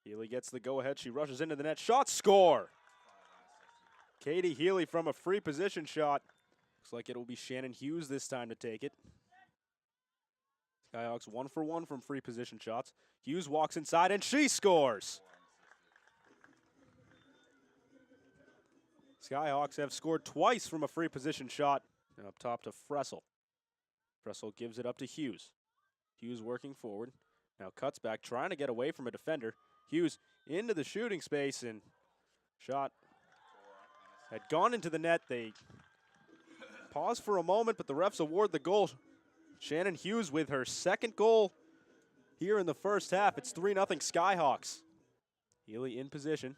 Healy gets the go-ahead. She rushes into the net. Shot, score! Katie Healy from a free position shot. Looks like it will be Shannon Hughes this time to take it. Skyhawks 1 for 1 from free position shots. Hughes walks inside and she scores! Skyhawks have scored twice from a free position shot. And up top to Fressel. Fressel gives it up to Hughes. Hughes working forward. Now cuts back, trying to get away from a defender. Hughes into the shooting space, and shot had gone into the net. They pause for a moment, but the refs award the goal. Shannon Hughes with her second goal here in the first half. It's 3-0 Skyhawks. Healy in position.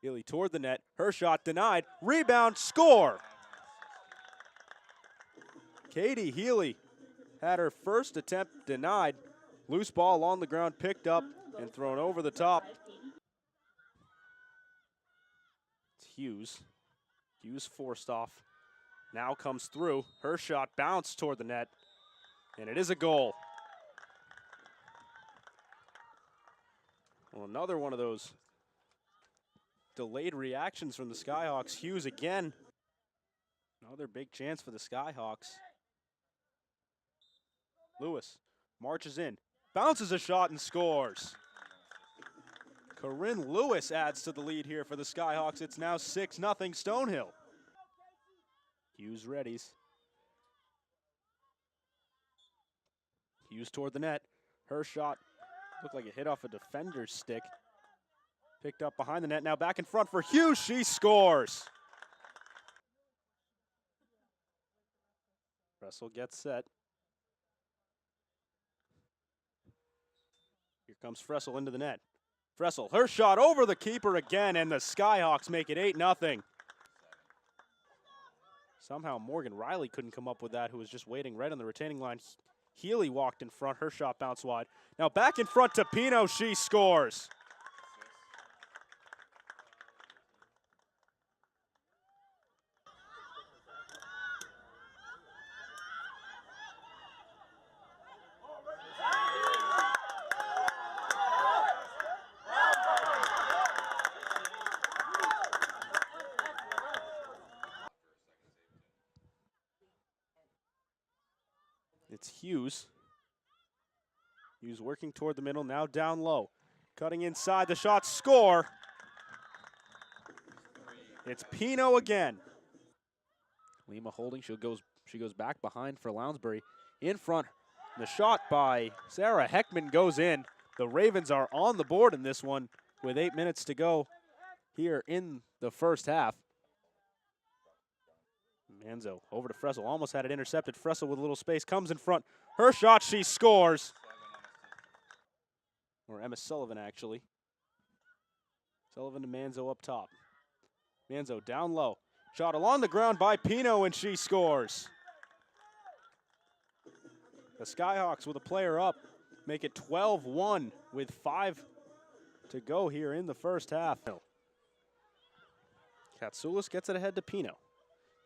Healy toward the net. Her shot denied. Rebound, score! Katie Healy had her first attempt denied. Loose ball on the ground, picked up and thrown over the top. It's Hughes. Hughes forced off. Now comes through. Her shot bounced toward the net, and it is a goal. Well, another one of those delayed reactions from the Skyhawks. Hughes again. Another big chance for the Skyhawks. Lewis marches in. Bounces a shot and scores. Corinne Lewis adds to the lead here for the Skyhawks. It's now 6-0 Stonehill. Hughes readies. Hughes toward the net. Her shot looked like it hit off a defender's stick. Picked up behind the net. Now back in front for Hughes. She scores. Russell gets set. Here comes Fressel into the net. Fressel, her shot over the keeper again, and the Skyhawks make it 8-0. Somehow Morgan Riley couldn't come up with that, who was just waiting right on the retaining line. Healy walked in front. Her shot bounced wide. Now back in front to Pino. She scores. It's Hughes. Hughes working toward the middle, now down low. Cutting inside, the shot, score. It's Pino again. Lima holding, she goes back behind for Lounsbury. In front, the shot by Sarah Heckman goes in. The Ravens are on the board in this one with 8 minutes to go here in the first half. Manzo over to Fressel, almost had it intercepted. Fressel with a little space, comes in front. Her shot, she scores. Or Emma Sullivan, actually. Sullivan to Manzo up top. Manzo down low. Shot along the ground by Pino, and she scores. The Skyhawks with a player up make it 12-1 with 5 to go here in the first half. Katsoulis gets it ahead to Pino.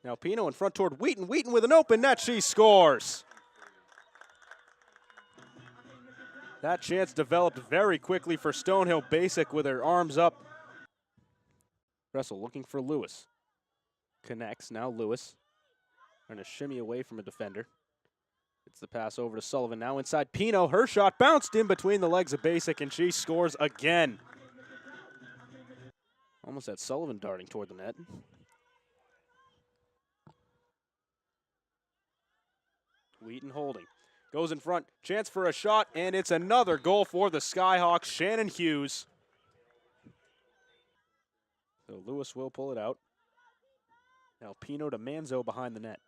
Now Pino in front toward Wheaton. Wheaton with an open net. She scores. That chance developed very quickly for Stonehill Basic with her arms up. Russell looking for Lewis. Connects. Now Lewis trying to shimmy away from a defender. It's the pass over to Sullivan. Now inside Pino. Her shot bounced in between the legs of Basic, and she scores again. Almost had Sullivan darting toward the net. Wheaton holding. Goes in front. Chance for a shot, and it's another goal for the Skyhawks. Shannon Hughes. So Lewis will pull it out. Now Pino to Manzo behind the net.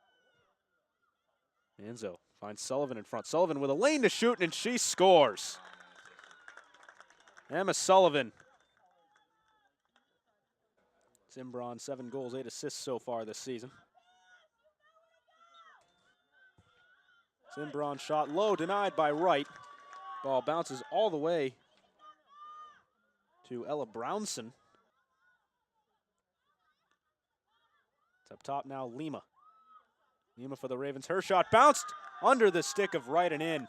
Manzo finds Sullivan in front. Sullivan with a lane to shoot, and she scores. Emma Sullivan. Zimbron, 7 goals, 8 assists so far this season. Zimbron shot low, denied by Wright. Ball bounces all the way to Ella Brownson. It's up top now, Lima. Lima for the Ravens. Her shot bounced under the stick of Wright and in.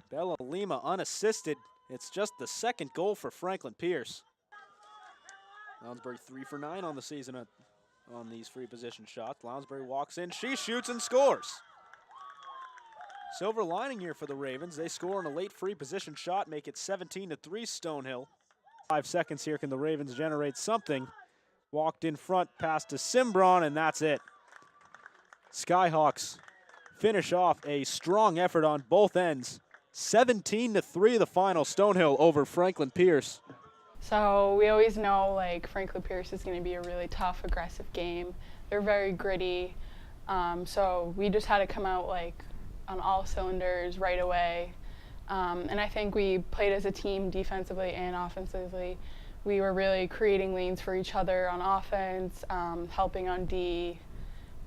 Bella Lima unassisted It's just the second goal for Franklin Pierce. Lounsbury 3 for 9 on the season on these free position shots. Lounsbury walks in, she shoots and scores. Silver lining here for the Ravens. They score on a late free position shot, make it 17-3 Stonehill. 5 seconds here, can the Ravens generate something? Walked in front, pass to Cimbron, and that's it. Skyhawks finish off a strong effort on both ends. 17-3 the final, Stonehill over Franklin Pierce. So we always know like Franklin Pierce is going to be a really tough, aggressive game. They're very gritty. So we just had to come out like on all cylinders right away. And I think we played as a team defensively and offensively. We were really creating lanes for each other on offense, helping on D,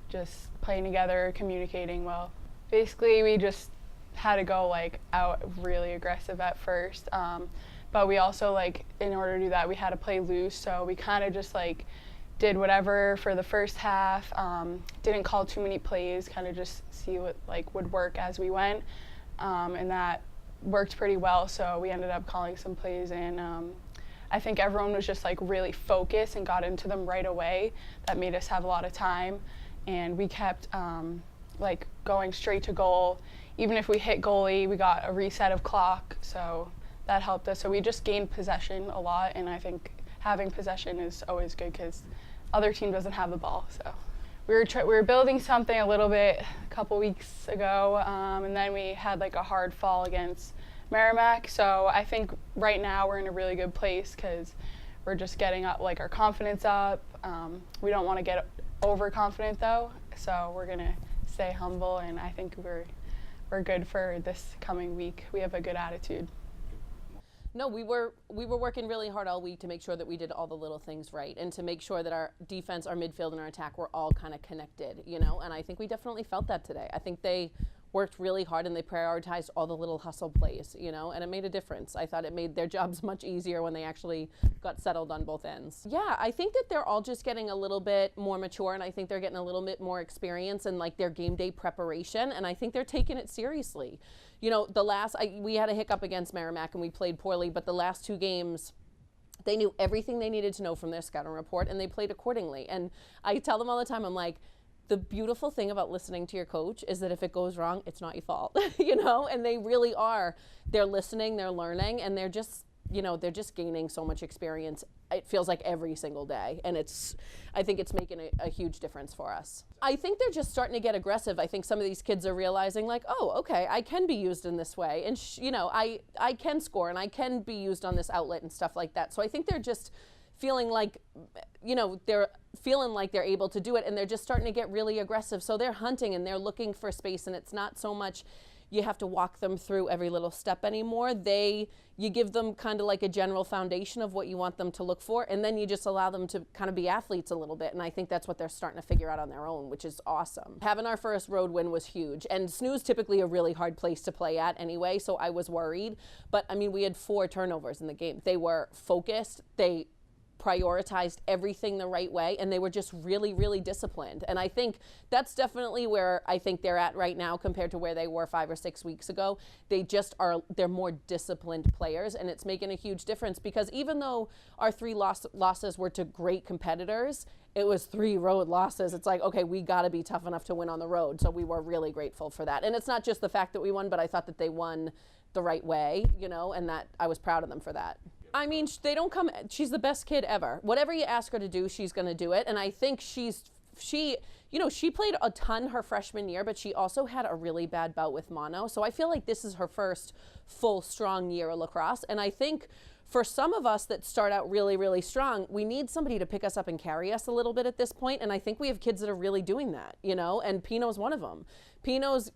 just playing together, communicating well. Basically, we just had to go like out really aggressive at first. But we also like, in order to do that, we had to play loose. So we kind of just like did whatever for the first half. Didn't call too many plays, kind of just see what like would work as we went. And that worked pretty well. So we ended up calling some plays, and I think everyone was just like really focused and got into them right away. That made us have a lot of time, and we kept like going straight to goal. Even if we hit goalie, we got a reset of clock, so that helped us. So we just gained possession a lot, and I think having possession is always good because other team doesn't have the ball. So we were building something a little bit a couple weeks ago, and then we had like a hard fall against Merrimack. So I think right now we're in a really good place because we're just getting up like our confidence up. We don't want to get overconfident though, so we're gonna stay humble, and I think we're good for this coming week. We have a good attitude. No, we were working really hard all week to make sure that we did all the little things right, and to make sure that our defense, our midfield, and our attack were all kind of connected, you know, and I think we definitely felt that today. I think they worked really hard and they prioritized all the little hustle plays, you know, and it made a difference. I thought it made their jobs much easier when they actually got settled on both ends. Yeah, I think that they're all just getting a little bit more mature, and I think they're getting a little bit more experience in like their game day preparation, and I think they're taking it seriously. You know, we had a hiccup against Merrimack and we played poorly, but the last 2 games, they knew everything they needed to know from their scouting report, and they played accordingly. And I tell them all the time, I'm like, the beautiful thing about listening to your coach is that if it goes wrong, it's not your fault, you know, and they really are. They're listening, they're learning, and they're just, you know, they're just gaining so much experience. It feels like every single day, and I think it's making a huge difference for us. I think they're just starting to get aggressive. I think some of these kids are realizing like, oh, okay, I can be used in this way, and you know, I can score, and I can be used on this outlet and stuff like that. So I think they're just feeling like, you know, they're feeling like they're able to do it, and they're just starting to get really aggressive. So they're hunting and they're looking for space, and it's not so much you have to walk them through every little step anymore. You give them kind of like a general foundation of what you want them to look for, and then you just allow them to kind of be athletes a little bit, and I think that's what they're starting to figure out on their own, which is awesome. Having our first road win was huge, and SNU's typically a really hard place to play at anyway, so I was worried, but I mean, we had 4 turnovers in the game. They were focused, they prioritized everything the right way, and they were just really, really disciplined. And I think that's definitely where I think they're at right now compared to where they were 5 or 6 weeks ago. They're more disciplined players, and it's making a huge difference because even though our 3 losses were to great competitors, it was 3 road losses. It's like, okay, we got to be tough enough to win on the road. So we were really grateful for that. And it's not just the fact that we won, but I thought that they won the right way, you know, and that I was proud of them for that. I mean, she's the best kid ever. Whatever you ask her to do, she's going to do it. And I think she played a ton her freshman year, but she also had a really bad bout with mono. So I feel like this is her first full, strong year of lacrosse. And I think for some of us that start out really, really strong, we need somebody to pick us up and carry us a little bit at this point. And I think we have kids that are really doing that, you know, and Pino's one of them. Pino's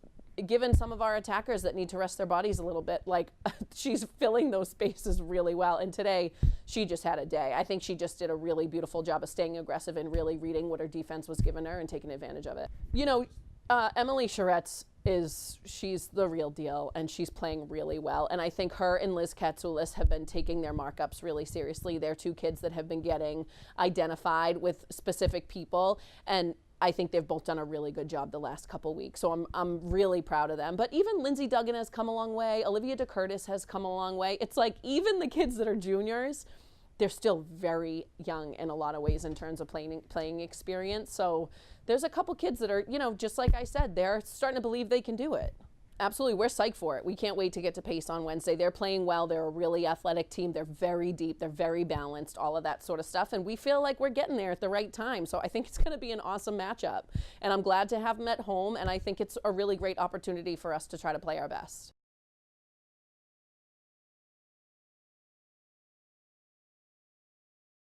given some of our attackers that need to rest their bodies a little bit, like she's filling those spaces really well. And today she just had a day. I think she just did a really beautiful job of staying aggressive and really reading what her defense was giving her and taking advantage of it. You know, Emily Charetz she's the real deal, and she's playing really well. And I think her and Liz Katsoulis have been taking their markups really seriously. They're 2 kids that have been getting identified with specific people, and I think they've both done a really good job the last couple weeks. So I'm really proud of them. But even Lindsay Duggan has come a long way. Olivia DeCurtis has come a long way. It's like even the kids that are juniors, they're still very young in a lot of ways in terms of playing experience. So there's a couple kids that are, you know, just like I said, they're starting to believe they can do it. Absolutely, we're psyched for it. We can't wait to get to Pace on Wednesday. They're playing well. They're a really athletic team. They're very deep. They're very balanced, all of that sort of stuff. And we feel like we're getting there at the right time. So I think it's going to be an awesome matchup. And I'm glad to have them at home. And I think it's a really great opportunity for us to try to play our best.